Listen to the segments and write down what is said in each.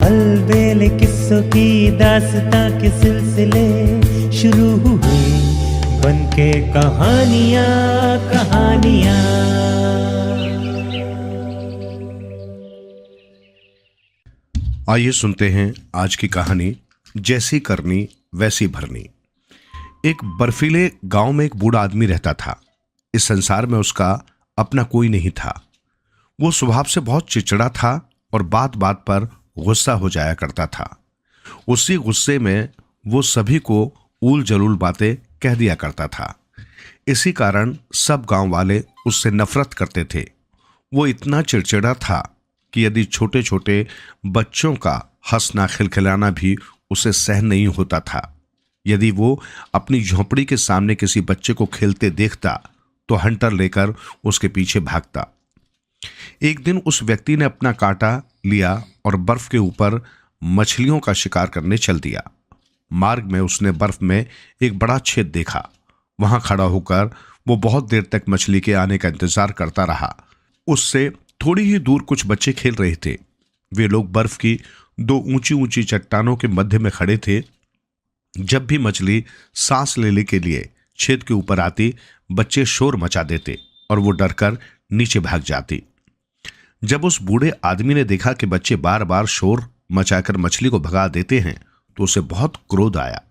अलबेले किस्सों की दास्तां के सिलसिले शुरू हुए, बनके कहानियां कहानियां। आइए सुनते हैं आज की कहानी, जैसी करनी वैसी भरनी। एक बर्फीले गांव में एक बूढ़ा आदमी रहता था। इस संसार में उसका अपना कोई नहीं था। वो स्वभाव से बहुत चिड़चिड़ा था और बात बात पर गुस्सा हो जाया करता था। उसी गुस्से में वो सभी को ऊल जलूल बातें कह दिया करता था। इसी कारण सब गांव वाले उससे नफरत करते थे। वो इतना चिड़चिड़ा था कि यदि छोटे छोटे बच्चों का हंसना खिलखिलाना भी उसे सहन नहीं होता था। यदि वो अपनी झोंपड़ी के सामने किसी बच्चे को खेलते देखता तो हंटर लेकर उसके पीछे भागता। एक दिन उस व्यक्ति ने अपना कांटा लिया और बर्फ के ऊपर मछलियों का शिकार करने चल दिया। मार्ग में उसने बर्फ में एक बड़ा छेद देखा। वहां खड़ा होकर वो बहुत देर तक मछली के आने का इंतजार करता रहा। उससे थोड़ी ही दूर कुछ बच्चे खेल रहे थे। वे लोग बर्फ की दो ऊंची ऊंची चट्टानों के मध्य में खड़े थे। जब भी मछली सांस लेने के लिए छेद के ऊपर आती, बच्चे शोर मचा देते और वो डरकर नीचे भाग जाती। जब उस बूढ़े आदमी ने देखा कि बच्चे बार बार शोर मचाकर मछली को भगा देते हैं तो उसे बहुत क्रोध आया।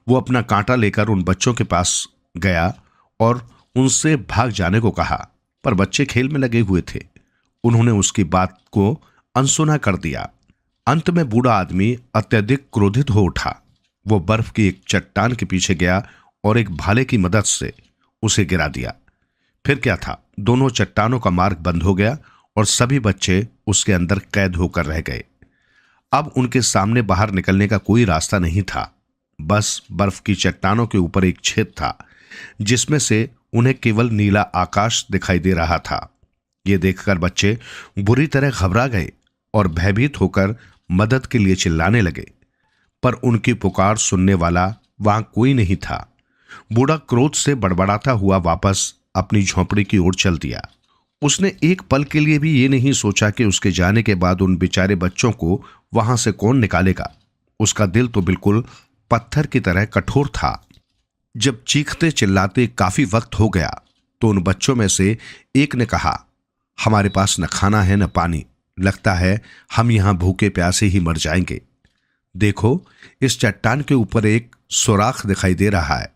वो अपना कांटा लेकर उन बच्चों के पास गया और उनसे भाग जाने को कहा, पर बच्चे खेल में लगे हुए थे। उन्होंने उसकी बात को अनसुना कर दिया। अंत में बूढ़ा आदमी अत्यधिक क्रोधित हो उठा। वो बर्फ की एक चट्टान के पीछे गया और एक भाले की मदद से उसे गिरा दिया। फिर क्या था, दोनों चट्टानों का मार्ग बंद हो गया और सभी बच्चे उसके अंदर कैद होकर रह गए। अब उनके सामने बाहर निकलने का कोई रास्ता नहीं था। बस बर्फ की चट्टानों के ऊपर एक छेद था जिसमें से उन्हें केवल नीला आकाश दिखाई दे रहा था। ये देखकर बच्चे बुरी तरह घबरा गए और भयभीत होकर मदद के लिए चिल्लाने लगे, पर उनकी पुकार सुनने वाला वहां कोई नहीं था। बूढ़ा क्रोध से बड़बड़ाता हुआ वापस अपनी झोंपड़ी की ओर चल दिया। उसने एक पल के लिए भी ये नहीं सोचा कि उसके जाने के बाद उन बेचारे बच्चों को वहां से कौन निकालेगा। उसका दिल तो बिल्कुल पत्थर की तरह कठोर था। जब चीखते चिल्लाते काफी वक्त हो गया तो उन बच्चों में से एक ने कहा, हमारे पास न खाना है न पानी, लगता है हम यहां भूखे प्यासे ही मर जाएंगे। देखो, इस चट्टान के ऊपर एक सुराख दिखाई दे रहा है।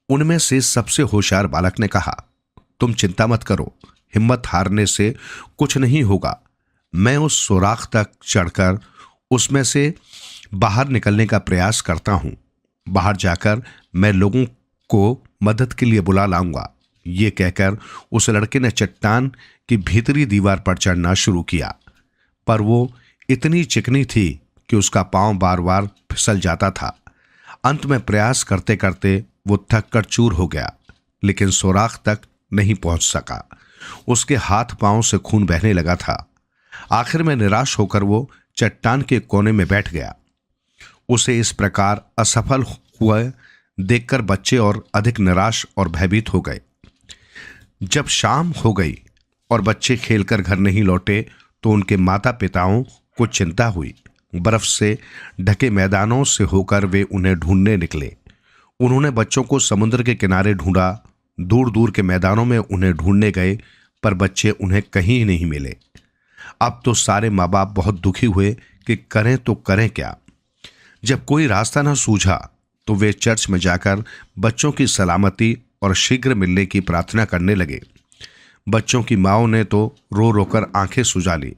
उनमें से सबसे होशियार बालक ने कहा, तुम चिंता मत करो, हिम्मत हारने से कुछ नहीं होगा। मैं उस सुराख तक चढ़कर उसमें से बाहर निकलने का प्रयास करता हूं। बाहर जाकर मैं लोगों को मदद के लिए बुला लाऊंगा। ये कहकर उस लड़के ने चट्टान की भीतरी दीवार पर चढ़ना शुरू किया, पर वो इतनी चिकनी थी कि उसका पांव बार बार फिसल जाता था। अंत में प्रयास करते करते वो थक कर चूर हो गया, लेकिन सुराख तक नहीं पहुंच सका। उसके हाथ पांव से खून बहने लगा था। आखिर में निराश होकर वो चट्टान के कोने में बैठ गया। उसे इस प्रकार असफल हुआ देखकर बच्चे और अधिक निराश और भयभीत हो गए। जब शाम हो गई और बच्चे खेलकर घर नहीं लौटे तो उनके माता पिताओं को चिंता हुई। बर्फ से ढके मैदानों से होकर वे उन्हें ढूंढने निकले। उन्होंने बच्चों को समुद्र के किनारे ढूंढा, दूर दूर के मैदानों में उन्हें ढूंढने गए, पर बच्चे उन्हें कहीं नहीं मिले। अब तो सारे माँ बाप बहुत दुखी हुए कि करें तो करें क्या। जब कोई रास्ता न सूझा तो वे चर्च में जाकर बच्चों की सलामती और शीघ्र मिलने की प्रार्थना करने लगे। बच्चों की माँओं ने तो रो रोकर आंखें सुजा ली।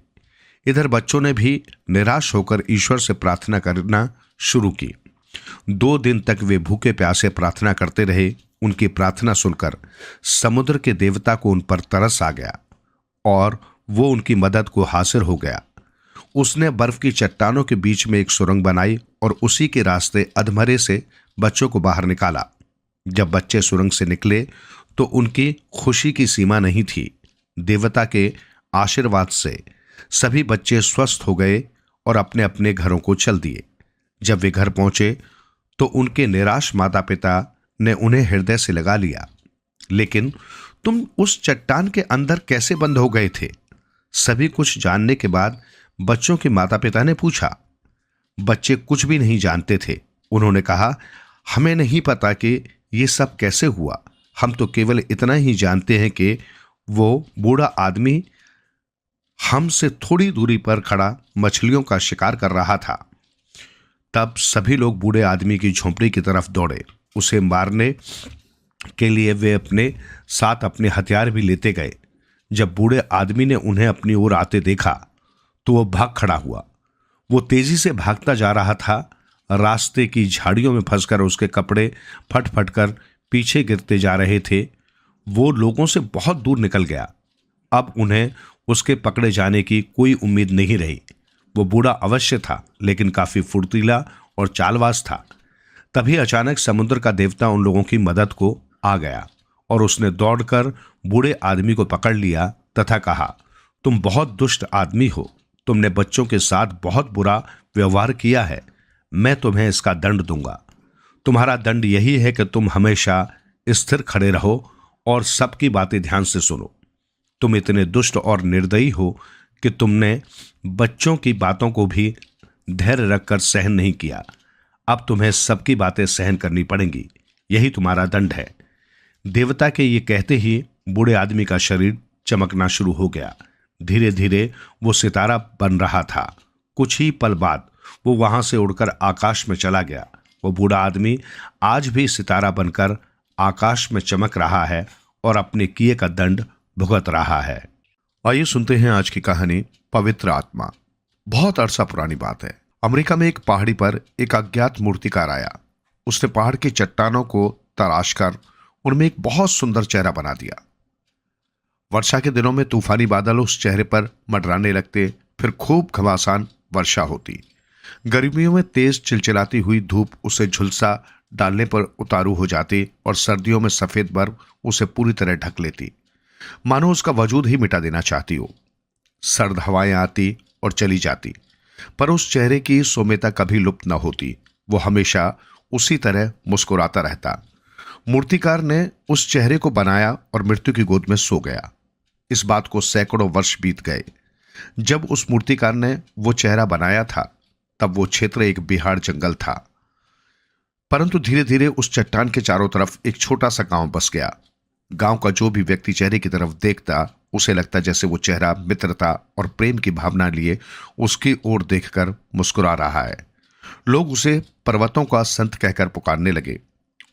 इधर बच्चों ने भी निराश होकर ईश्वर से प्रार्थना करना शुरू की। 2 दिन तक वे भूखे प्यासे प्रार्थना करते रहे। उनकी प्रार्थना सुनकर समुद्र के देवता को उन पर तरस आ गया और वो उनकी मदद को हासिल हो गया। उसने बर्फ की चट्टानों के बीच में एक सुरंग बनाई और उसी के रास्ते अधमरे से बच्चों को बाहर निकाला। जब बच्चे सुरंग से निकले तो उनकी खुशी की सीमा नहीं थी। देवता के आशीर्वाद से सभी बच्चे स्वस्थ हो गए और अपने अपने घरों को चल दिए। जब वे घर पहुंचे तो उनके निराश माता पिता ने उन्हें हृदय से लगा लिया। लेकिन तुम उस चट्टान के अंदर कैसे बंद हो गए थे? सभी कुछ जानने के बाद बच्चों के माता पिता ने पूछा। बच्चे कुछ भी नहीं जानते थे। उन्होंने कहा, हमें नहीं पता कि ये सब कैसे हुआ। हम तो केवल इतना ही जानते हैं कि वो बूढ़ा आदमी हमसे थोड़ी दूरी पर खड़ा मछलियों का शिकार कर रहा था। तब सभी लोग बूढ़े आदमी की झोंपड़ी की तरफ दौड़े। उसे मारने के लिए वे अपने साथ अपने हथियार भी लेते गए। जब बूढ़े आदमी ने उन्हें अपनी ओर आते देखा तो वो भाग खड़ा हुआ। वो तेजी से भागता जा रहा था। रास्ते की झाड़ियों में फंसकर उसके कपड़े फट फट कर पीछे गिरते जा रहे थे। वो लोगों से बहुत दूर निकल गया। अब उन्हें उसके पकड़े जाने की कोई उम्मीद नहीं रही। वो बूढ़ा अवश्य था, लेकिन काफी फुर्तीला और चालबाज था। तभी अचानक समुद्र का देवता उन लोगों की मदद को आ गया और उसने दौड़कर बूढ़े आदमी को पकड़ लिया तथा कहा, तुम बहुत दुष्ट आदमी हो। तुमने बच्चों के साथ बहुत बुरा व्यवहार किया है। मैं तुम्हें इसका दंड दूंगा। तुम्हारा दंड यही है कि तुम हमेशा स्थिर खड़े रहो और सबकी बातें ध्यान से सुनो। तुम इतने दुष्ट और निर्दयी हो कि तुमने बच्चों की बातों को भी धैर्य रखकर सहन नहीं किया। अब तुम्हें सबकी बातें सहन करनी पड़ेंगी। यही तुम्हारा दंड है। देवता के ये कहते ही बूढ़े आदमी का शरीर चमकना शुरू हो गया। धीरे धीरे वो सितारा बन रहा था। कुछ ही पल बाद वो वहां से उड़कर आकाश में चला गया। वो बूढ़ा आदमी आज भी सितारा बनकर आकाश में चमक रहा है और अपने किए का दंड भुगत रहा है। आइए सुनते हैं आज की कहानी, पवित्र आत्मा। बहुत अरसा पुरानी बात है। अमेरिका में एक पहाड़ी पर एक अज्ञात मूर्तिकार आया। उसने पहाड़ की चट्टानों को तराश कर उनमें एक बहुत सुंदर चेहरा बना दिया। वर्षा के दिनों में तूफानी बादल उस चेहरे पर मंडराने लगते, फिर खूब घमासान वर्षा होती। गर्मियों में तेज चिलचिलाती हुई धूप उसे झुलसा डालने पर उतारू हो जाती और सर्दियों में सफेद बर्फ उसे पूरी तरह ढक लेती, मानो उसका वजूद ही मिटा देना चाहती हो। सर्द हवाएं आती और चली जाती, पर उस चेहरे की सौम्यता कभी लुप्त न होती। वो हमेशा उसी तरह मुस्कुराता रहता। मूर्तिकार ने उस चेहरे को बनाया और मृत्यु की गोद में सो गया। इस बात को सैकड़ों वर्ष बीत गए। जब उस मूर्तिकार ने वो चेहरा बनाया था, तब वो क्षेत्र एक बिहार जंगल था। परंतु धीरे धीरे उस चट्टान के चारों तरफ एक छोटा सा गांव बस गया। गांव का जो भी व्यक्ति चेहरे की तरफ देखता, उसे लगता जैसे वो चेहरा मित्रता और प्रेम की भावना लिए उसकी ओर देखकर मुस्कुरा रहा है। लोग उसे पर्वतों का संत कहकर पुकारने लगे।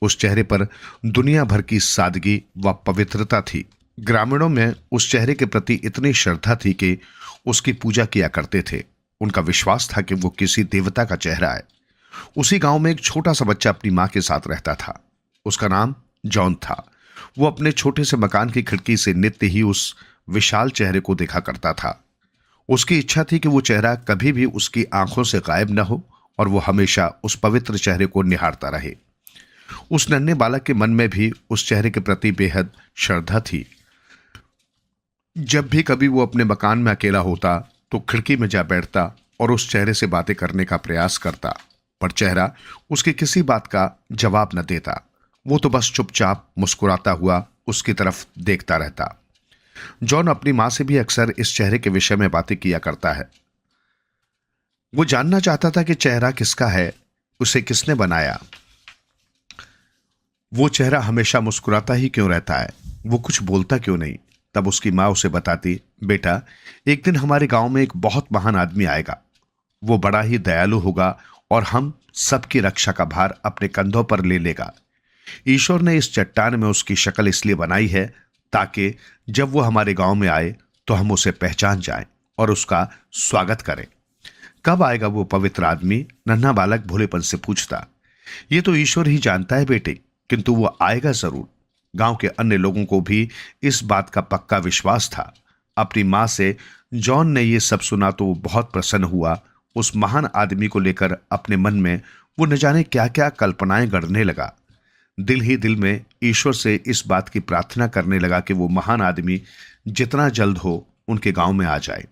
उस चेहरे पर दुनिया भर की सादगी व पवित्रता थी। ग्रामीणों में उस चेहरे के प्रति इतनी श्रद्धा थी कि उसकी पूजा किया करते थे। उनका विश्वास था कि वो किसी देवता का चेहरा है। उसी गांव में एक छोटा सा बच्चा अपनी मां के साथ रहता था। उसका नाम जॉन था। वो अपने छोटे से मकान की खिड़की से नित्य ही उस विशाल चेहरे को देखा करता था। उसकी इच्छा थी कि वो चेहरा कभी भी उसकी आंखों से गायब न हो और वो हमेशा उस पवित्र चेहरे को निहारता रहे। उस नन्हे बालक के मन में भी उस चेहरे के प्रति बेहद श्रद्धा थी। जब भी कभी वो अपने मकान में अकेला होता तो खिड़की में जा बैठता और उस चेहरे से बातें करने का प्रयास करता, पर चेहरा उसकी किसी बात का जवाब न देता। वो तो बस चुपचाप मुस्कुराता हुआ उसकी तरफ देखता रहता। जॉन अपनी मां से भी अक्सर इस चेहरे के विषय में बातें किया करता है। वो जानना चाहता था कि चेहरा किसका है, उसे किसने बनाया, वो चेहरा हमेशा मुस्कुराता ही क्यों रहता है, वो कुछ बोलता क्यों नहीं। तब उसकी मां उसे बताती, बेटा, एक दिन हमारे गांव में एक बहुत महान आदमी आएगा। वो बड़ा ही दयालु होगा और हम सबकी रक्षा का भार अपने कंधों पर ले लेगा। ईश्वर ने इस चट्टान में उसकी शक्ल इसलिए बनाई है ताकि जब वो हमारे गांव में आए तो हम उसे पहचान जाएं और उसका स्वागत करें। कब आएगा वो पवित्र आदमी? नन्हा बालक भोलेपन से पूछता। ये तो ईश्वर ही जानता है बेटे, किंतु वो आएगा जरूर। गांव के अन्य लोगों को भी इस बात का पक्का विश्वास था। अपनी मां से जॉन ने ये सब सुना तो वो बहुत प्रसन्न हुआ। उस महान आदमी को लेकर अपने मन में वो न जाने क्या क्या कल्पनाएं गढ़ने लगा। दिल ही दिल में ईश्वर से इस बात की प्रार्थना करने लगा कि वो महान आदमी जितना जल्द हो उनके गांव में आ जाए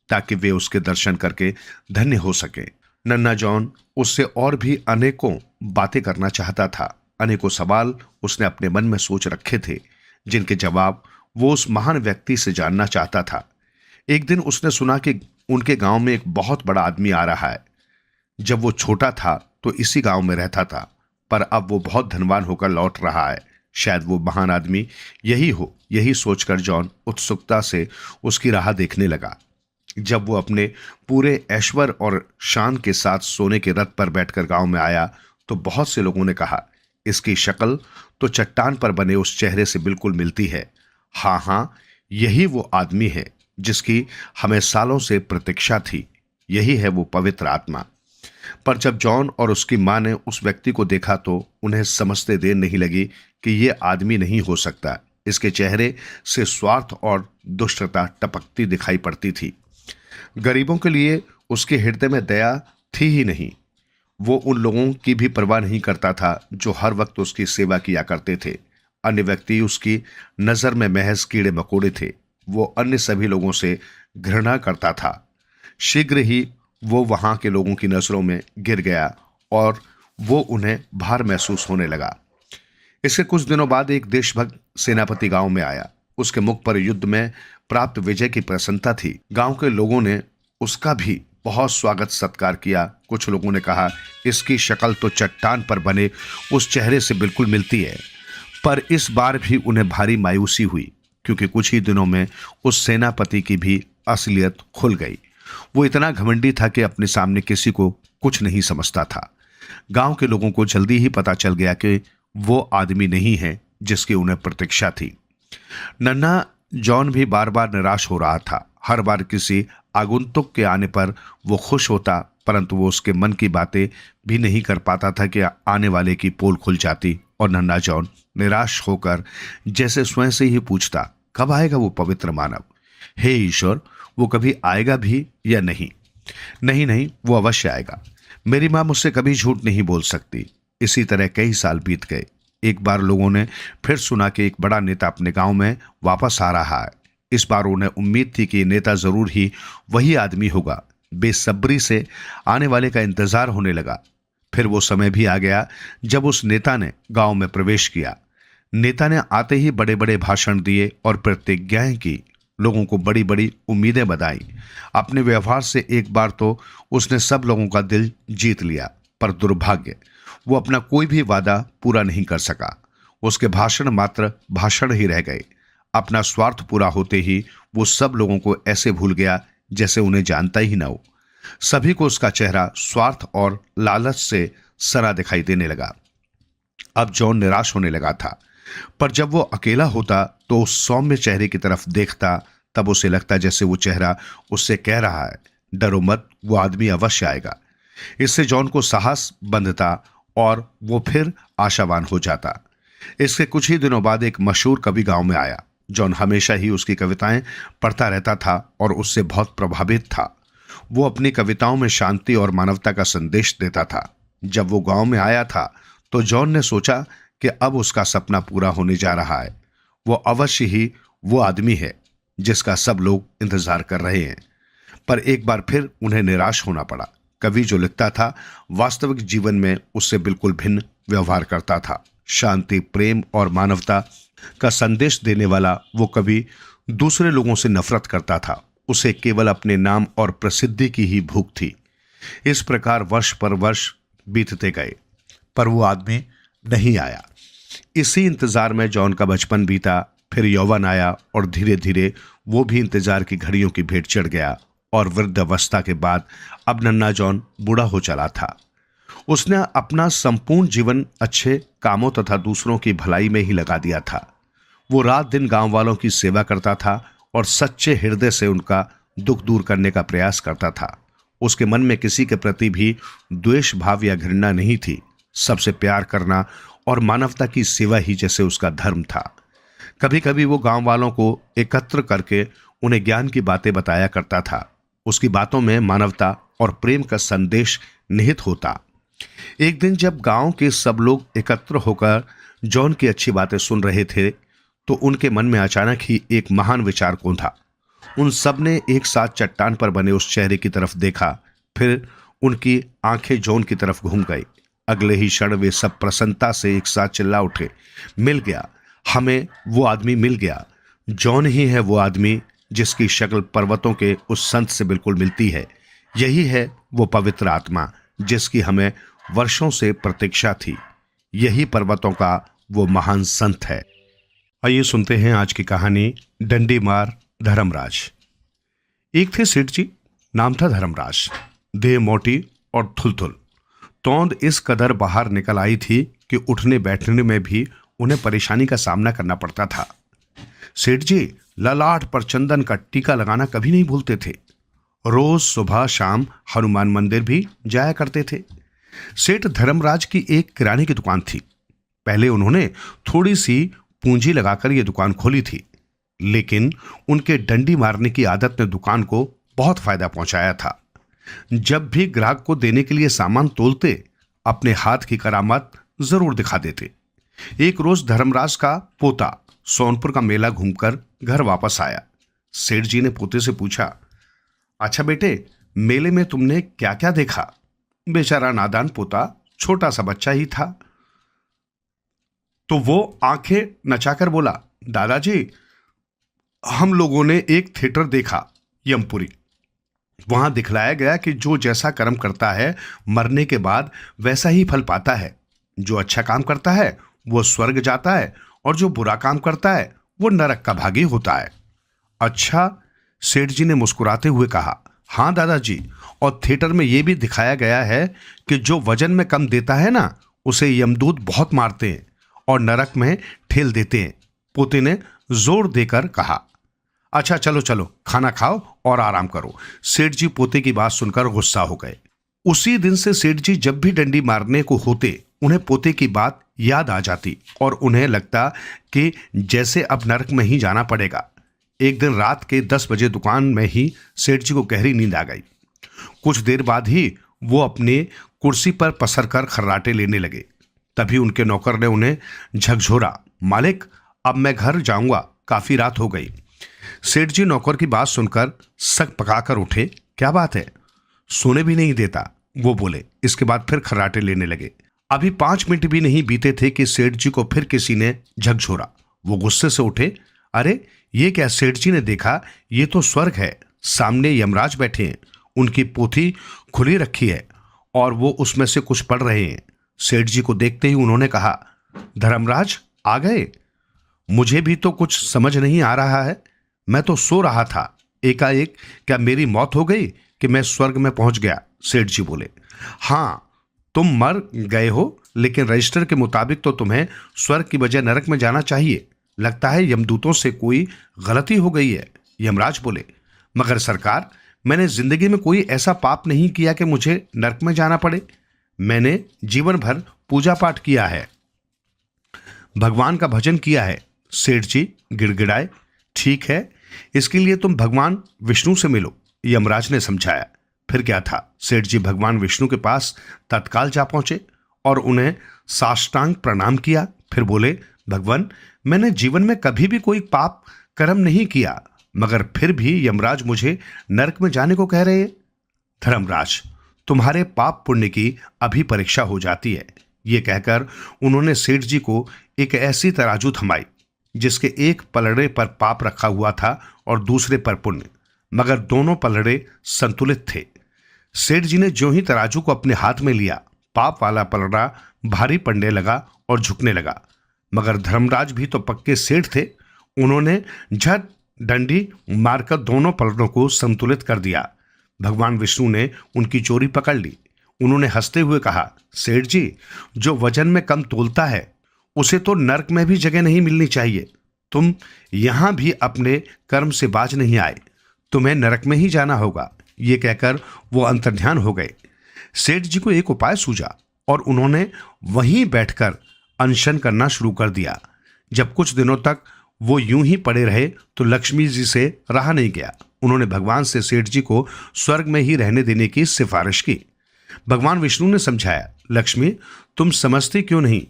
ताकि वे उसके दर्शन करके धन्य हो सके। नन्हा जॉन उससे और भी अनेकों बातें करना चाहता था। अनेकों सवाल उसने अपने मन में सोच रखे थे जिनके जवाब वो उस महान व्यक्ति से जानना चाहता था। एक दिन उसने सुना कि उनके गांव में एक बहुत बड़ा आदमी आ रहा है। जब वो छोटा था तो इसी गांव में रहता था, पर अब वो बहुत धनवान होकर लौट रहा है। शायद वो महान आदमी यही हो। यही सोचकर जॉन उत्सुकता से उसकी राह देखने लगा। जब वो अपने पूरे ऐश्वर्य और शान के साथ सोने के रथ पर बैठकर गांव में आया तो बहुत से लोगों ने कहा, इसकी शक्ल तो चट्टान पर बने उस चेहरे से बिल्कुल मिलती है। हाँ, यही वो आदमी है जिसकी हमें सालों से प्रतीक्षा थी। यही है वो पवित्र आत्मा। पर जब जॉन और उसकी मां ने उस व्यक्ति को देखा तो उन्हें समझते देर नहीं लगी कि ये आदमी नहीं हो सकता। इसके चेहरे से स्वार्थ और दुष्टता टपकती दिखाई पड़ती थी। गरीबों के लिए उसके हृदय में दया थी ही नहीं। वो उन लोगों की भी परवाह नहीं करता था जो हर वक्त उसकी सेवा किया करते थे। अन्य व्यक्ति उसकी नजर में महज कीड़े मकोड़े थे। वो अन्य सभी लोगों से घृणा करता था। शीघ्र ही वो वहां के लोगों की नजरों में गिर गया और वो उन्हें भार महसूस होने लगा। इसके कुछ दिनों बाद एक देशभक्त सेनापति गांव में आया। उसके मुख पर युद्ध में प्राप्त विजय की प्रसन्नता थी। गांव के लोगों ने उसका भी बहुत स्वागत सत्कार किया। कुछ लोगों ने कहा, इसकी शक्ल तो चट्टान पर बने उस चेहरे से बिल्कुल मिलती है। पर इस बार भी उन्हें भारी मायूसी हुई, क्योंकि कुछ ही दिनों में उस सेनापति की भी असलियत खुल गई। वो इतना घमंडी था कि अपने सामने किसी को कुछ नहीं समझता था। गांव के लोगों को जल्दी ही पता चल गया कि वो आदमी नहीं है जिसकी उन्हें प्रतीक्षा थी। नन्हा जॉन भी बार बार निराश हो रहा था। हर बार किसी आगंतुक के आने पर वो खुश होता, परंतु वो उसके मन की बातें भी नहीं कर पाता था कि आने वाले की पोल खुल जाती और नन्हा जॉन निराश होकर जैसे स्वयं से ही पूछता, कब आएगा वो पवित्र मानव? हे ईश्वर, वो कभी आएगा भी या नहीं? नहीं, वो अवश्य आएगा। मेरी मां मुझसे कभी झूठ नहीं बोल सकती। इसी तरह कई साल बीत गए। एक बार लोगों ने फिर सुना कि एक बड़ा नेता अपने गांव में वापस आ रहा है। इस बार उन्हें उम्मीद थी कि नेता जरूर ही वही आदमी होगा। बेसब्री से आने वाले का इंतजार होने लगा। फिर वो समय भी आ गया जब उस नेता ने गांव में प्रवेश किया। नेता ने आते ही बड़े बड़े भाषण दिए और प्रतिज्ञाएं की। लोगों को बड़ी बड़ी उम्मीदें बधाई। अपने व्यवहार से एक बार तो उसने सब लोगों का दिल जीत लिया, पर दुर्भाग्य, वो अपना कोई भी वादा पूरा नहीं कर सका। उसके भाषण मात्र भाषण ही रह गए। अपना स्वार्थ पूरा होते ही वो सब लोगों को ऐसे भूल गया जैसे उन्हें जानता ही न हो। सभी को उसका चेहरा स्वार्थ और लालच से सना दिखाई देने लगा। अब जॉन निराश होने लगा था, पर जब वो अकेला होता तो उस सौम्य चेहरे की तरफ देखता, तब उसे लगता जैसे वो चेहरा उससे कह रहा है, डरो मत, वो आदमी अवश्य आएगा। इससे जॉन को साहस बंधता और वो फिर आशावान हो जाता। इसके कुछ ही दिनों बाद एक मशहूर कवि गांव में आया। जॉन हमेशा ही उसकी कविताएं पढ़ता रहता था और उससे बहुत प्रभावित था। वो अपनी कविताओं में शांति और मानवता का संदेश देता था। जब वो गांव में आया था तो जॉन ने सोचा कि अब उसका सपना पूरा होने जा रहा है। वो अवश्य ही वो आदमी है जिसका सब लोग इंतजार कर रहे हैं। पर एक बार फिर उन्हें निराश होना पड़ा। कवि जो लिखता था, वास्तविक जीवन में उससे बिल्कुल भिन्न व्यवहार करता था। शांति, प्रेम और मानवता का संदेश देने वाला वो कवि दूसरे लोगों से नफरत करता था। उसे केवल अपने नाम और प्रसिद्धि की ही भूख थी। इस प्रकार वर्ष पर वर्ष बीतते गए, पर वो आदमी नहीं आया। इसी इंतजार में जॉन का बचपन बीता। फिर यौवन आया और धीरे धीरे वो भी इंतजार की घड़ियों की भेंट चढ़ गया और वृद्धावस्था के बाद अब नन्हा जॉन बूढ़ा हो चला था। उसने अपना संपूर्ण जीवन अच्छे कामों तथा दूसरों की भलाई में ही लगा दिया था। वो रात दिन गांव वालों की सेवा करता था और सच्चे हृदय से उनका दुख दूर करने का प्रयास करता था। उसके मन में किसी के प्रति भी द्वेष भाव या घृणा नहीं थी। सबसे प्यार करना और मानवता की सेवा ही जैसे उसका धर्म था। कभी कभी वो गांव वालों को एकत्र करके उन्हें ज्ञान की बातें बताया करता था। उसकी बातों में मानवता और प्रेम का संदेश निहित होता। एक दिन जब गांव के सब लोग एकत्र होकर जॉन की अच्छी बातें सुन रहे थे तो उनके मन में अचानक ही एक महान विचार कौंधा। उन सब ने एक साथ चट्टान पर बने उस चेहरे की तरफ देखा। फिर उनकी आंखें जॉन की तरफ घूम गई। अगले ही क्षण वे सब प्रसन्नता से एक साथ चिल्ला उठे, मिल गया, हमें वो आदमी मिल गया। जॉन ही है वो आदमी जिसकी शक्ल पर्वतों के उस संत से बिल्कुल मिलती है। यही है वो पवित्र आत्मा जिसकी हमें वर्षों से प्रतीक्षा थी। यही पर्वतों का वो महान संत है। आइए सुनते हैं आज की कहानी डंडी मार धर्मराज। एक थे सेठ जी, नाम था धर्मराज। देह मोटी और थुलथुल, तौंद इस कदर बाहर निकल आई थी कि उठने बैठने में भी उन्हें परेशानी का सामना करना पड़ता था। सेठ जी ललाट पर चंदन का टीका लगाना कभी नहीं भूलते थे। रोज सुबह शाम हनुमान मंदिर भी जाया करते थे। सेठ धर्मराज की एक किराने की दुकान थी। पहले उन्होंने थोड़ी सी पूंजी लगाकर यह दुकान खोली थी, लेकिन उनके डंडी मारने की आदत ने दुकान को बहुत फायदा पहुंचाया था। जब भी ग्राहक को देने के लिए सामान तोलते, अपने हाथ की करामात जरूर दिखा देते। एक रोज धर्मराज का पोता सोनपुर का मेला घूमकर घर वापस आया। सेठ जी ने पोते से पूछा, अच्छा बेटे, मेले में तुमने क्या क्या देखा? बेचारा नादान पोता छोटा सा बच्चा ही था, तो वो आंखें नचाकर बोला, दादाजी हम लोगों ने एक थिएटर देखा, यमपुरी। वहां दिखलाया गया कि जो जैसा कर्म करता है मरने के बाद वैसा ही फल पाता है। जो अच्छा काम करता है वो स्वर्ग जाता है और जो बुरा काम करता है वो नरक का भागी होता है। अच्छा, सेठ जी ने मुस्कुराते हुए कहा, हाँ दादाजी, और थिएटर में यह भी दिखाया गया है कि जो वजन में कम देता है ना, उसे यमदूत बहुत मारते हैं और नरक में ठेल देते हैं। पोते ने जोर देकर कहा, अच्छा चलो चलो खाना खाओ और आराम करो। सेठ जी पोते की बात सुनकर गुस्सा हो गए। उसी दिन से सेठ जी जब भी डंडी मारने को होते, उन्हें पोते की बात याद आ जाती और उन्हें लगता कि जैसे अब नरक में ही जाना पड़ेगा। एक दिन रात के 10 बजे दुकान में ही सेठ जी को गहरी नींद आ गई। कुछ देर बाद ही वो अपने कुर्सी पर पसर कर खर्राटे लेने लगे। तभी उनके नौकर ने उन्हें झकझोरा, मालिक अब मैं घर जाऊंगा, काफी रात हो गई। सेठ जी नौकर की बात सुनकर सक पकाकर उठे। क्या बात है? सोने भी नहीं देता, वो बोले। इसके बाद फिर खर्राटे लेने लगे। अभी 5 मिनट भी नहीं बीते थे कि सेठ जी को फिर किसी ने झकझोरा। वो गुस्से से उठे, अरे ये क्या? सेठ जी ने देखा, ये तो स्वर्ग है, सामने यमराज बैठे हैं, उनकी पोथी खुली रखी है और वो उसमें से कुछ पढ़ रहे हैं। सेठ जी को देखते ही उन्होंने कहा, धर्मराज आ गए? मुझे भी तो कुछ समझ नहीं आ रहा है, मैं तो सो रहा था, एकाएक क्या मेरी मौत हो गई कि मैं स्वर्ग में पहुंच गया? सेठ जी बोले, हाँ तुम मर गए हो, लेकिन रजिस्टर के मुताबिक तो तुम्हें स्वर्ग की बजाय नरक में जाना चाहिए। लगता है यमदूतों से कोई गलती हो गई है। यमराज बोले, मगर सरकार, मैंने जिंदगी में कोई ऐसा पाप नहीं किया कि मुझे नरक में जाना पड़े। मैंने जीवन भर पूजा पाठ किया है, भगवान का भजन किया है। सेठ जी गिड़गिड़ाए, ठीक है, इसके लिए तुम भगवान विष्णु से मिलो, यमराज ने समझाया। फिर क्या था, सेठ जी भगवान विष्णु के पास तत्काल जा पहुंचे और उन्हें साष्टांग प्रणाम किया। फिर बोले, भगवान मैंने जीवन में कभी भी कोई पाप कर्म नहीं किया, मगर फिर भी यमराज मुझे नरक में जाने को कह रहे हैं। धर्मराज, तुम्हारे पाप पुण्य की अभी परीक्षा हो जाती है। ये कहकर उन्होंने सेठ जी को एक ऐसी तराजू थमाई जिसके एक पलड़े पर पाप रखा हुआ था और दूसरे पर पुण्य, मगर दोनों पलड़े संतुलित थे। सेठ जी ने जो ही तराजू को अपने हाथ में लिया, पाप वाला पलड़ा भारी पड़ने लगा और झुकने लगा। मगर धर्मराज भी तो पक्के सेठ थे, उन्होंने झट डंडी मारकर दोनों पलड़ों को संतुलित कर दिया। भगवान विष्णु ने उनकी चोरी पकड़ ली। उन्होंने हंसते हुए कहा, सेठ जी, जो वजन में कम तोलता है उसे तो नरक में भी जगह नहीं मिलनी चाहिए। तुम यहां भी अपने कर्म से बाज नहीं आए, तुम्हें नरक में ही जाना होगा। ये कहकर वो अंतर्ध्यान हो गए। सेठ जी को एक उपाय सूझा और उन्होंने वहीं बैठकर अनशन करना शुरू कर दिया। जब कुछ दिनों तक वो यूं ही पड़े रहे तो लक्ष्मी जी से रहा नहीं गया। उन्होंने भगवान से सेठ जी को स्वर्ग में ही रहने देने की सिफारिश की। भगवान विष्णु ने समझाया, लक्ष्मी तुम समझती क्यों नहीं,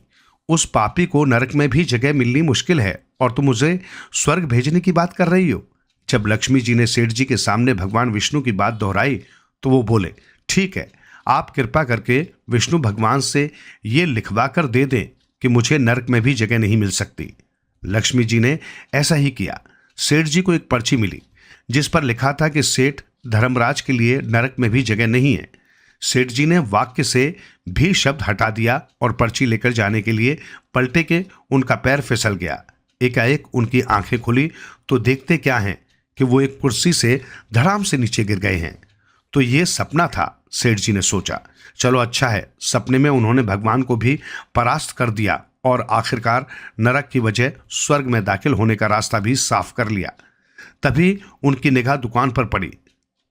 उस पापी को नरक में भी जगह मिलनी मुश्किल है और तुम उसे स्वर्ग भेजने की बात कर रही हो। जब लक्ष्मी जी ने सेठ जी के सामने भगवान विष्णु की बात दोहराई तो वो बोले, ठीक है, आप कृपा करके विष्णु भगवान से ये लिखवा कर दे दें कि मुझे नरक में भी जगह नहीं मिल सकती। लक्ष्मी जी ने ऐसा ही किया। सेठ जी को एक पर्ची मिली जिस पर लिखा था कि सेठ धर्मराज के लिए नरक में भी जगह नहीं है। सेठ जी ने वाक्य से भी शब्द हटा दिया और पर्ची लेकर जाने के लिए पलटे के उनका पैर फिसल गया। एकाएक उनकी आंखें खुली तो देखते क्या हैं कि वो एक कुर्सी से धड़ाम से नीचे गिर गए हैं। तो ये सपना था, सेठ जी ने सोचा। चलो अच्छा है, सपने में उन्होंने भगवान को भी परास्त कर दिया और आखिरकार नरक की वजह स्वर्ग में दाखिल होने का रास्ता भी साफ कर लिया। तभी उनकी निगाह दुकान पर पड़ी।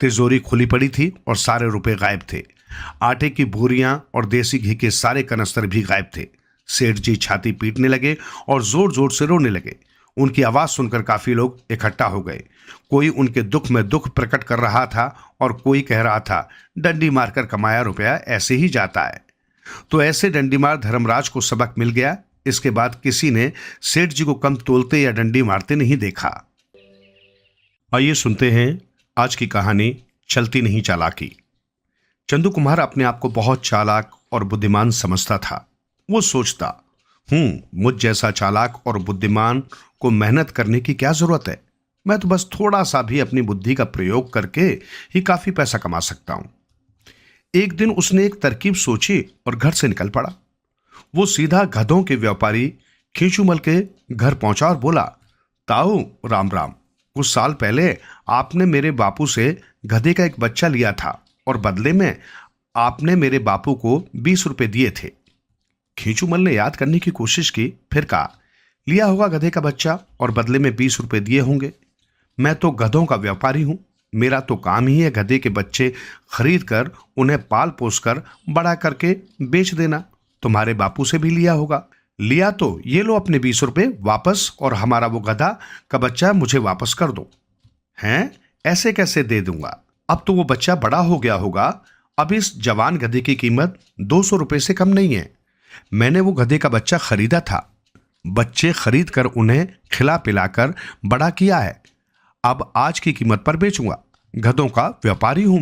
तिजोरी खुली पड़ी थी और सारे रुपए गायब थे। आटे की बोरियां और देसी घी के सारे कनस्तर भी गायब थे। सेठ जी छाती पीटने लगे और जोर जोर से रोने लगे। उनकी आवाज सुनकर काफी लोग इकट्ठा हो गए। कोई उनके दुख में दुख प्रकट कर रहा था और कोई कह रहा था, डंडी मारकर कमाया रुपया ऐसे ही जाता है। तो ऐसे डंडी मार धर्मराज को सबक मिल गया। इसके बाद किसी ने सेठ जी को कम तोलते या डंडी मारते नहीं देखा। आइए सुनते हैं आज की कहानी, चलती नहीं चालाकी। चंदू कुमार अपने आप को बहुत चालाक और बुद्धिमान समझता था। वो सोचता, मुझ जैसा चालाक और बुद्धिमान को मेहनत करने की क्या जरूरत है। मैं तो बस थोड़ा सा भी अपनी बुद्धि का प्रयोग करके ही काफी पैसा कमा सकता हूं। एक दिन उसने एक तरकीब सोची और घर से निकल पड़ा। वो सीधा गधों के व्यापारी खींचूमल के घर पहुंचा और बोला, ताऊ राम राम, कुछ साल पहले आपने मेरे बापू से गधे का एक बच्चा लिया था और बदले में आपने मेरे बापू को 20 रुपए दिए थे। खींचूमल ने याद करने की कोशिश की, फिर कहा, लिया होगा गधे का बच्चा और बदले में 20 रुपए दिए होंगे। मैं तो गधों का व्यापारी हूं। मेरा तो काम ही है गधे के बच्चे खरीद कर उन्हें पाल पोस कर बड़ा करके बेच देना। तुम्हारे बापू से भी लिया होगा। लिया तो ये लो अपने 20 रुपए वापस और हमारा वो गधा का बच्चा मुझे वापस कर दो। हैं? ऐसे कैसे दे दूंगा? अब तो वो बच्चा बड़ा हो गया होगा। अब इस जवान गधे की कीमत 200 रुपए से कम नहीं है। मैंने वो गधे का बच्चा खरीदा था। बच्चे खरीद कर उन्हें खिला पिलाकर बड़ा किया है। अब आज की कीमत पर बेचूंगा। गधों का व्यापारी हूं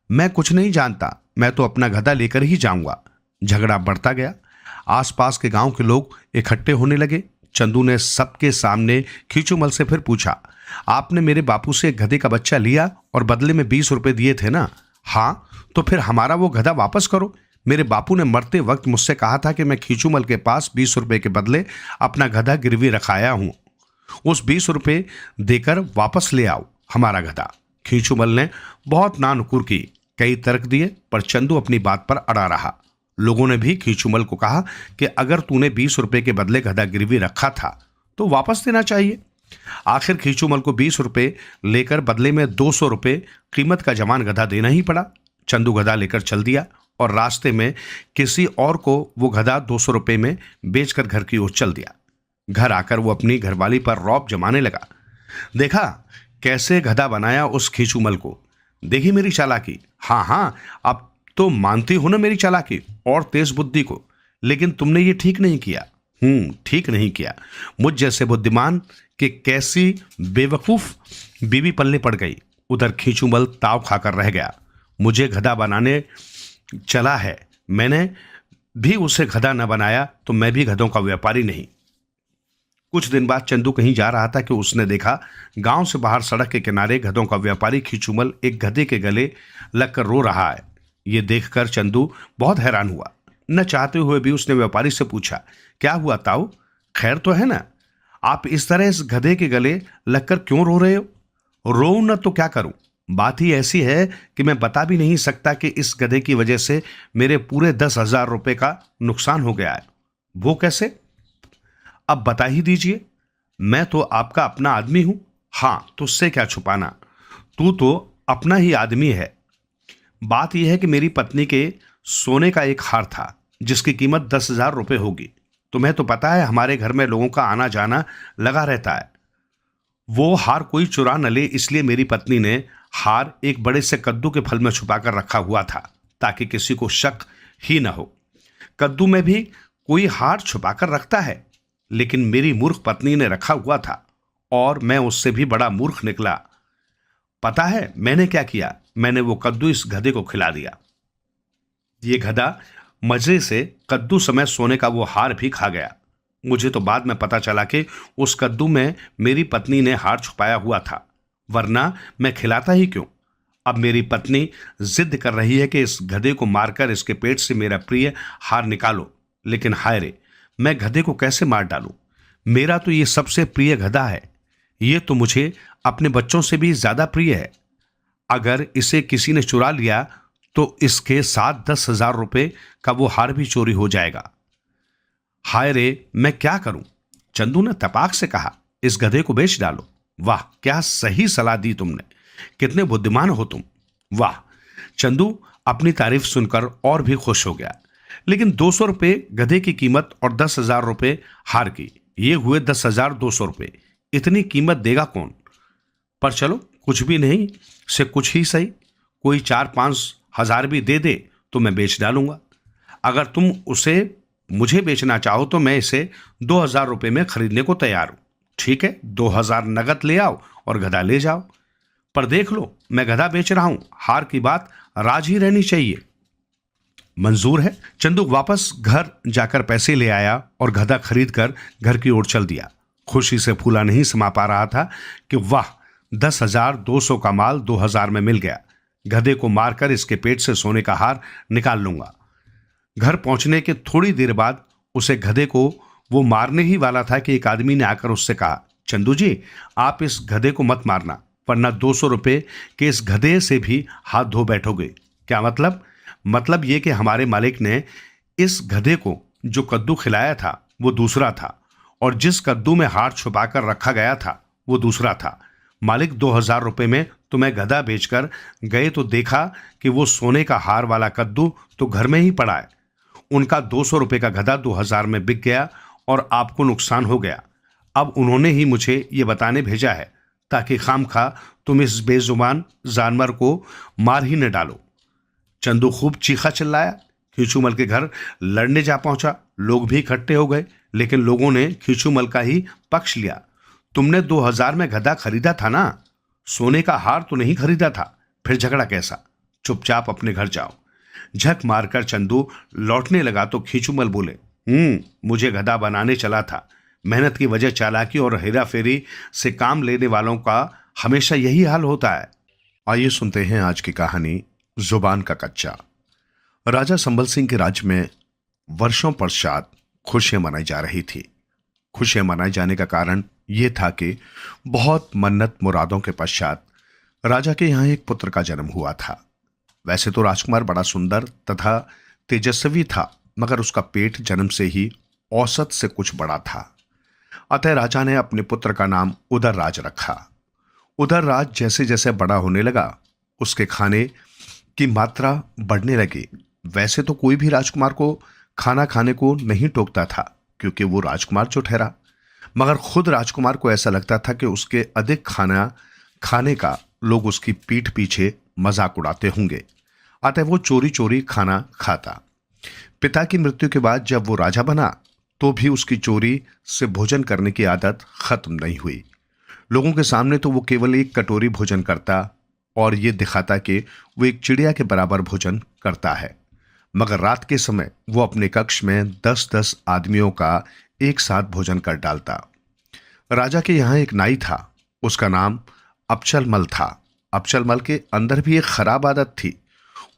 मैं कुछ नहीं जानता। मैं तो अपना गधा लेकर ही जाऊंगा। झगड़ा बढ़ता गया। आसपास के गांव के लोग इकट्ठे होने लगे। चंदू ने सबके सामने खींचूमल से फिर पूछा, आपने मेरे बापू से गधे का बच्चा लिया और बदले में 20 रुपए दिए थे ना? हाँ, तो फिर हमारा वो गधा वापस करो। मेरे बापू ने मरते वक्त मुझसे कहा था कि मैं खींचूमल के पास 20 रुपए के बदले अपना गधा गिरवी रखाया हूं। उस 20 रुपए देकर वापस ले आओ हमारा गधा। खींचूमल ने बहुत नानुकुर की, कई तर्क दिए, पर चंदू अपनी बात पर अड़ा रहा। लोगों ने भी खींचूमल को कहा कि अगर तूने 20 रुपए के बदले गधा गिरवी रखा था तो वापस देना चाहिए। आखिर खींचूमल को 20 रुपए लेकर बदले में 200 रुपए कीमत का जवान गधा देना ही पड़ा। चंदू गधा लेकर चल दिया और रास्ते में किसी और को वो गधा 200 रुपए में बेचकर घर की ओर चल दिया। घर आकर वो अपनी घरवाली पर रौब जमाने लगा। देखा कैसे गधा बनाया उस खींचूमल को। देखी मेरी चालाकी। हाँ, अब तो मानती हो ना मेरी चालाकी और तेज बुद्धि को। लेकिन तुमने ये ठीक नहीं किया। ठीक नहीं किया। मुझ जैसे बुद्धिमान कि कैसी बेवकूफ बीवी पल्ले पड़ गई। उधर खींचूमल ताव खाकर रह गया। मुझे गधा बनाने चला है, मैंने भी उसे गधा न बनाया तो मैं भी गधों का व्यापारी नहीं। कुछ दिन बाद चंदू कहीं जा रहा था कि उसने देखा गांव से बाहर सड़क के किनारे गधों का व्यापारी खींचूमल एक गधे के गले लगकर रो रहा है। ये देखकर चंदू बहुत हैरान हुआ। न चाहते हुए भी उसने व्यापारी से पूछा, क्या हुआ ताऊ, खैर तो है ना? आप इस तरह इस गधे के गले लगकर क्यों रो रहे हो? रो न तो क्या करूं? बात ही ऐसी है कि मैं बता भी नहीं सकता कि इस गधे की वजह से मेरे पूरे 10,000 रुपए का नुकसान हो गया है। वो कैसे? अब बता ही दीजिए। मैं तो आपका अपना आदमी हूं। हाँ, तुझसे क्या छुपाना, तू तो अपना ही आदमी है। बात यह है कि मेरी पत्नी के सोने का एक हार था जिसकी कीमत 10,000 रुपए होगी। तुम्हें तो पता है हमारे घर में लोगों का आना जाना लगा रहता है। वो हार कोई चुरा न ले, इसलिए मेरी पत्नी ने हार एक बड़े से कद्दू के फल में छुपाकर रखा हुआ था ताकि किसी को शक ही न हो। कद्दू में भी कोई हार छुपाकर रखता है, लेकिन मेरी मूर्ख पत्नी ने रखा हुआ था और मैं उससे भी बड़ा मूर्ख निकला। पता है मैंने क्या किया? मैंने वो कद्दू इस गधे को खिला दिया। ये गधा मजे से कद्दू समय सोने का वो हार भी खा गया। मुझे तो बाद में पता चला कि उस कद्दू में मेरी पत्नी ने हार छुपाया हुआ था। वरना मैं खिलाता ही क्यों। अब मेरी पत्नी जिद कर रही है कि इस गधे को मारकर इसके पेट से मेरा प्रिय हार निकालो, लेकिन हाय रे, मैं गधे को कैसे मार डालूं? मेरा तो ये सबसे प्रिय गधा है। ये तो मुझे अपने बच्चों से भी ज्यादा प्रिय है। अगर इसे किसी ने चुरा लिया तो इसके 7-10 हजार रुपए का वो हार भी चोरी हो जाएगा। हाय रे, मैं क्या करूं? चंदू ने तपाक से कहा, इस गधे को बेच डालो। वाह, क्या सही सलाह दी तुमने, कितने बुद्धिमान हो तुम। वाह। चंदू अपनी तारीफ सुनकर और भी खुश हो गया। लेकिन 200 रुपए गधे की कीमत और 10,000 रुपए हार की, ये हुए 10,200 रुपए। इतनी कीमत देगा कौन? पर चलो, कुछ भी नहीं से कुछ ही सही, कोई 4-5 हजार भी दे दे तो मैं बेच डालूंगा। अगर तुम उसे मुझे बेचना चाहो तो मैं इसे 2,000 रुपए में खरीदने को तैयार हूं। ठीक है, 2,000 नगद ले आओ और गधा ले जाओ। पर देख लो, मैं गधा बेच रहा हूं, हार की बात राज ही रहनी चाहिए। मंजूर है। चंदू वापस घर जाकर पैसे ले आया और गधा खरीद कर घर की ओर चल दिया। खुशी से फूला नहीं समा पा रहा था कि वाह, 10,200 का माल 2,000 में मिल गया। गधे को मारकर इसके पेट से सोने का हार निकाल लूंगा। घर पहुंचने के थोड़ी देर बाद उसे गधे को वो मारने ही वाला था कि एक आदमी ने आकर उससे कहा, चंदू जी, आप इस गधे को मत मारना, वरना 200 रुपए के इस गधे से भी हाथ धो बैठोगे। क्या मतलब? मतलब ये कि हमारे मालिक ने इस गधे को जो कद्दू खिलाया था वो दूसरा था, और जिस कद्दू में हार छुपाकर रखा गया था वो दूसरा था। मालिक 2,000 रुपए में तुम्हें गधा बेचकर गए तो देखा कि वो सोने का हार वाला कद्दू तो घर में ही पड़ा है। उनका 200 रुपए का गधा 2,000 में बिक गया और आपको नुकसान हो गया। अब उन्होंने ही मुझे ये बताने भेजा है ताकि खामखा तुम इस बेजुबान जानवर को मार ही न डालो। चंदू खूब चीखा चिल्लाया। खींचूमल के घर लड़ने जा पहुंचा। लोग भी इकट्ठे हो गए, लेकिन लोगों ने खींचूमल का ही पक्ष लिया। तुमने 2,000 में गधा खरीदा था ना, सोने का हार तो नहीं खरीदा था, फिर झगड़ा कैसा? चुपचाप अपने घर जाओ। झक मारकर चंदू लौटने लगा तो खींचूमल बोले, मुझे गधा बनाने चला था। मेहनत की वजह चालाकी और हेरा फेरी से काम लेने वालों का हमेशा यही हाल होता है। आइए सुनते हैं आज की कहानी, जुबान का कच्चा। राजा संभल सिंह के राज्य में वर्षों पश्चात खुशियां मनाई जा रही थी। खुशियां मनाए जाने का कारण यह था कि बहुत मन्नत मुरादों के पश्चात राजा के यहाँ एक पुत्र का जन्म हुआ था। वैसे तो राजकुमार बड़ा सुंदर तथा तेजस्वी था, मगर उसका पेट जन्म से ही औसत से कुछ बड़ा था। अतः राजा ने अपने पुत्र का नाम उदयराज रखा। उदयराज जैसे जैसे बड़ा होने लगा, उसके खाने की मात्रा बढ़ने लगी। वैसे तो कोई भी राजकुमार को खाना खाने को नहीं टोकता था, क्योंकि वो राजकुमार जो ठहरा, मगर खुद राजकुमार को ऐसा लगता था कि उसके अधिक खाना खाने का लोग उसकी पीठ पीछे मजाक उड़ाते होंगे। अतः वो चोरी चोरी खाना खाता। पिता की मृत्यु के बाद जब वो राजा बना तो भी उसकी चोरी से भोजन करने की आदत खत्म नहीं हुई। लोगों के सामने तो वो केवल एक कटोरी भोजन करता और ये दिखाता कि वो एक चिड़िया के बराबर भोजन करता है, मगर रात के समय वो अपने कक्ष में 10-10 आदमियों का एक साथ भोजन कर डालता। राजा के यहाँ एक नाई था, उसका नाम अबचलमल था। अबचलमल के अंदर भी एक खराब आदत थी।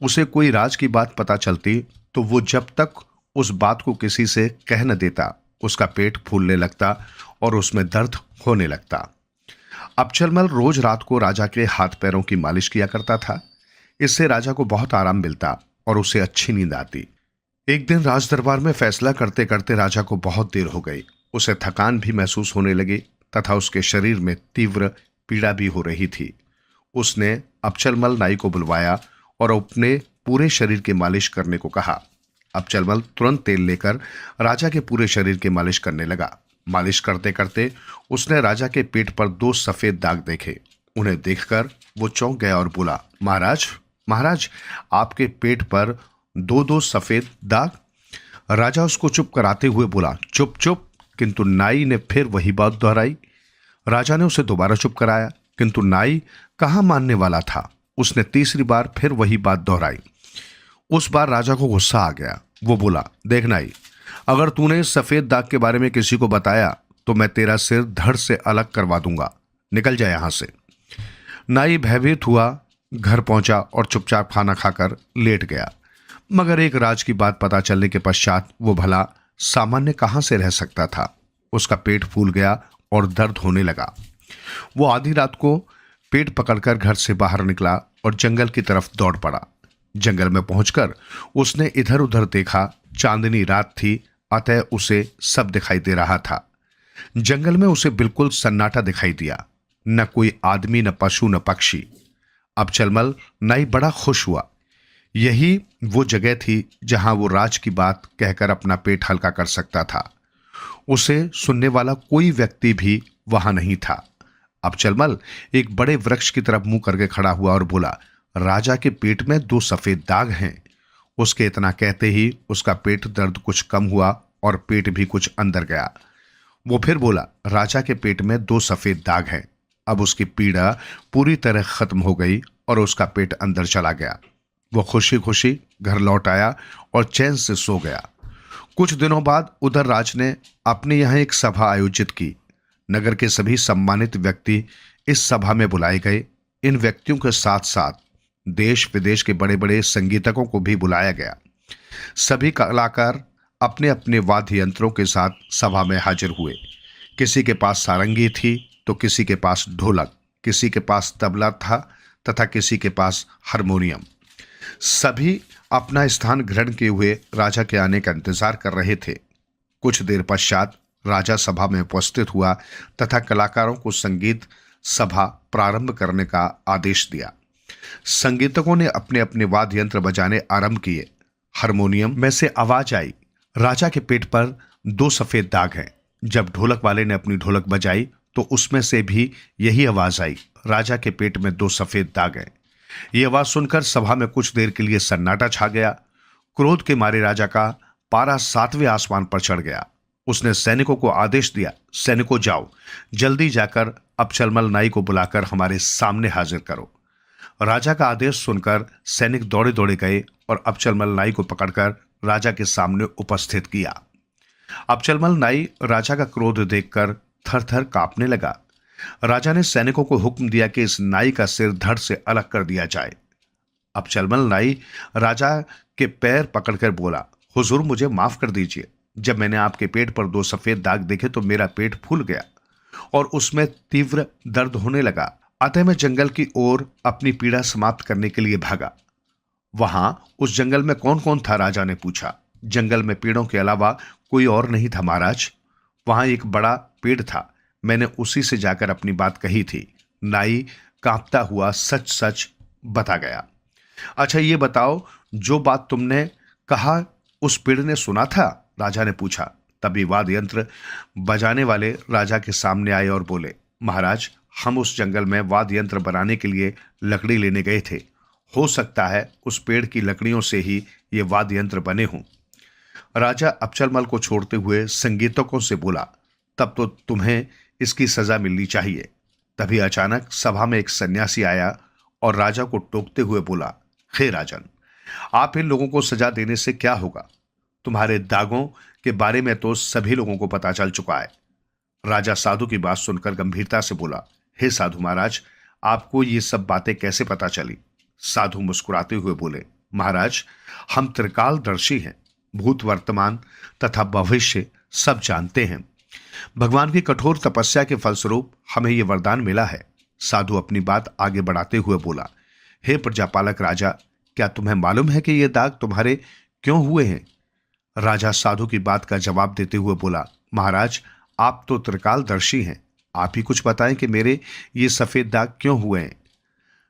उसे कोई राज की बात पता चलती तो वो जब तक उस बात को किसी से कह न देता, उसका पेट फूलने लगता और उसमें दर्द होने लगता। अबचलमल रोज रात को राजा के हाथ पैरों की मालिश किया करता था। इससे राजा को बहुत आराम मिलता और उसे अच्छी नींद आती। एक दिन राज दरबार में फैसला करते करते राजा को बहुत देर हो गई। उसे थकान भी महसूस होने लगी तथा उसके शरीर में तीव्र पीड़ा भी हो रही थी। उसने अबचलमल नाई को बुलवाया और अपने पूरे शरीर की मालिश करने को कहा। अबचलमल तुरंत तेल लेकर राजा के पूरे शरीर की मालिश करने लगा। मालिश करते करते उसने राजा के पेट पर 2 सफेद दाग देखे। उन्हें देखकर वो चौंक गया और बोला, महाराज महाराज, आपके पेट पर 2-2 सफेद दाग। राजा उसको चुप कराते हुए बोला, चुप चुप, किंतु नाई ने फिर वही बात दोहराई। राजा ने उसे दोबारा चुप कराया, किंतु नाई कहाँ मानने वाला था। उसने तीसरी बार फिर वही बात दोहराई। उस बार राजा को गुस्सा आ गया। वो बोला, देख नाई, अगर तूने इस सफेद दाग के बारे में किसी को बताया तो मैं तेरा सिर धड़ से अलग करवा दूंगा। निकल जा यहां से। नाई भयभीत हुआ, घर पहुंचा और चुपचाप खाना खाकर लेट गया। मगर एक राज की बात पता चलने के पश्चात वो भला सामान्य कहां से रह सकता था। उसका पेट फूल गया और दर्द होने लगा। वो आधी रात को पेट पकड़कर घर से बाहर निकला और जंगल की तरफ दौड़ पड़ा। जंगल में पहुंचकर उसने इधर उधर देखा। चांदनी रात थी, अतः उसे सब दिखाई दे रहा था। जंगल में उसे बिल्कुल सन्नाटा दिखाई दिया, न कोई आदमी, न पशु, न पक्षी। अबचलमल नाई बड़ा खुश हुआ। यही वो जगह थी जहां वो राज की बात कहकर अपना पेट हल्का कर सकता था। उसे सुनने वाला कोई व्यक्ति भी वहां नहीं था। अबचलमल एक बड़े वृक्ष की तरफ मुंह करके खड़ा हुआ और बोला, राजा के पेट में 2 सफेद दाग हैं। उसके इतना कहते ही उसका पेट दर्द कुछ कम हुआ और पेट भी कुछ अंदर गया। वो फिर बोला, राजा के पेट में 2 सफेद दाग हैं। अब उसकी पीड़ा पूरी तरह खत्म हो गई और उसका पेट अंदर चला गया। वो खुशी खुशी घर लौट आया और चैन से सो गया। कुछ दिनों बाद उधर राज ने अपने यहाँ एक सभा आयोजित की। नगर के सभी सम्मानित व्यक्ति इस सभा में बुलाए गए। इन व्यक्तियों के साथ साथ देश विदेश के बड़े बड़े संगीतकों को भी बुलाया गया। सभी कलाकार अपने अपने वाद्य यंत्रों के साथ सभा में हाजिर हुए। किसी के पास सारंगी थी तो किसी के पास ढोलक, किसी के पास तबला था तथा किसी के पास हारमोनियम। सभी अपना स्थान ग्रहण किए हुए राजा के आने का इंतजार कर रहे थे। कुछ देर पश्चात राजा सभा में उपस्थित हुआ तथा कलाकारों को संगीत सभा प्रारंभ करने का आदेश दिया। संगीतकों ने अपने अपने वाद्य यंत्र बजाने आरंभ किए। हारमोनियम में से आवाज आई, राजा के पेट पर 2 सफेद दाग हैं। जब ढोलक वाले ने अपनी ढोलक बजाई तो उसमें से भी यही आवाज आई, राजा के पेट में 2 सफेद दाग हैं। ये आवाज सुनकर सभा में कुछ देर के लिए सन्नाटा छा गया। क्रोध के मारे राजा का पारा 7वें आसमान पर चढ़ गया। उसने सैनिकों को आदेश दिया, सैनिकों जाओ, जल्दी जाकर अबचलमल नाई को बुलाकर हमारे सामने हाजिर करो। राजा का आदेश सुनकर सैनिक दौड़े दौड़े गए और अबचलमल नाई को पकड़कर राजा के सामने उपस्थित किया। अबचलमल नाई राजा का क्रोध देखकर थर थर कांपने लगा। राजा ने सैनिकों को हुक्म दिया कि इस नाई का सिर धड़ से अलग कर दिया जाए। अबचलमल नाई राजा के पैर पकड़कर बोला, हुजूर मुझे माफ कर दीजिए। जब मैंने आपके पेट पर 2 सफेद दाग देखे तो मेरा पेट फूल गया और उसमें तीव्र दर्द होने लगा। अतः मैं जंगल की ओर अपनी पीड़ा समाप्त करने के लिए भागा। वहां उस जंगल में कौन कौन था? राजा ने पूछा। जंगल में पेड़ों के अलावा कोई और नहीं था महाराज। वहां एक बड़ा पेड़ था, मैंने उसी से जाकर अपनी बात कही थी। नाई कांपता हुआ सच सच बता गया। अच्छा ये बताओ, जो बात तुमने कहा उस पेड़ ने सुना था? राजा ने पूछा। तभी वाद्य यंत्र बजाने वाले राजा के सामने आए और बोले, महाराज हम उस जंगल में वाद्य यंत्र बनाने के लिए लकड़ी लेने गए थे। हो सकता है उस पेड़ की लकड़ियों से ही ये वाद्य यंत्र बने हों। राजा अबचलमल को छोड़ते हुए संगीतकों से बोला, तब तो तुम्हें इसकी सजा मिलनी चाहिए। तभी अचानक सभा में एक सन्यासी आया और राजा को टोकते हुए बोला, हे राजन, आप इन लोगों को सजा देने से क्या होगा? तुम्हारे दागों के बारे में तो सभी लोगों को पता चल चुका है। राजा साधु की बात सुनकर गंभीरता से बोला, हे साधु महाराज, आपको ये सब बातें कैसे पता चली? साधु मुस्कुराते हुए बोले, महाराज हम त्रिकालदर्शी हैं, भूत वर्तमान तथा भविष्य सब जानते हैं। भगवान की कठोर तपस्या के फलस्वरूप हमें यह वरदान मिला है। साधु अपनी बात आगे बढ़ाते हुए बोला, हे प्रजापालक राजा, क्या तुम्हें मालूम है कि ये दाग तुम्हारे क्यों हुए हैं? राजा साधु की बात का जवाब देते हुए बोला, महाराज आप तो त्रिकालदर्शी हैं, आप ही कुछ बताएं कि मेरे ये सफेद दाग क्यों हुए हैं।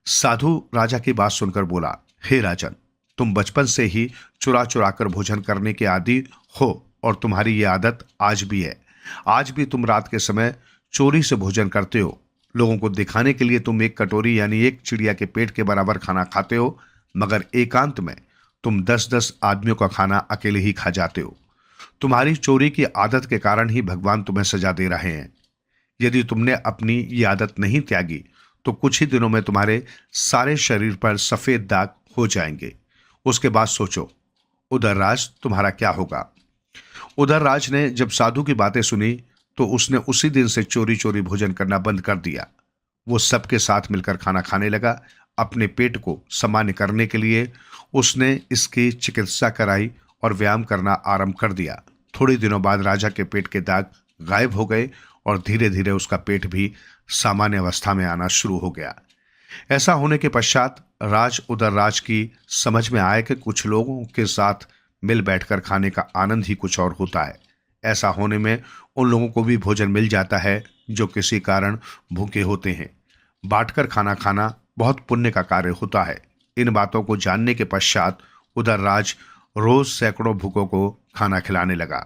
साधु राजा की बात सुनकर बोला, हे राजन, तुम बचपन से ही चुरा चुरा कर भोजन करने के आदी हो और तुम्हारी ये आदत आज भी है। आज भी तुम रात के समय चोरी से भोजन करते हो। लोगों को दिखाने के लिए तुम एक कटोरी यानी एक चिड़िया के पेट के बराबर खाना खाते हो, मगर एकांत में तुम 10-10 आदमियों का खाना अकेले ही खा जाते हो। तुम्हारी चोरी की आदत के कारण ही भगवान तुम्हें सजा दे रहे हैं। यदि तुमने अपनी ये आदत नहीं त्यागी तो कुछ ही दिनों में तुम्हारे सारे शरीर पर सफेद दाग हो जाएंगे। उसके बाद सोचो उदयराज तुम्हारा क्या होगा। उदयराज ने जब साधु की बातें सुनी तो उसने उसी दिन से चोरी चोरी भोजन करना बंद कर दिया। वो सबके साथ मिलकर खाना खाने लगा। अपने पेट को सामान्य करने के लिए उसने इसकी चिकित्सा कराई और व्यायाम करना आरंभ कर दिया। थोड़े दिनों बाद राजा के पेट के दाग गायब हो गए और धीरे धीरे उसका पेट भी सामान्य अवस्था में आना शुरू हो गया। ऐसा होने के पश्चात राज उदयराज की समझ में आया कि कुछ लोगों के साथ मिल बैठकर खाने का आनंद ही कुछ और होता है। ऐसा होने में उन लोगों को भी भोजन मिल जाता है जो किसी कारण भूखे होते हैं। बांटकर खाना खाना बहुत पुण्य का कार्य होता है। इन बातों को जानने के पश्चात उदयराज रोज सैकड़ों भूखों को खाना खिलाने लगा।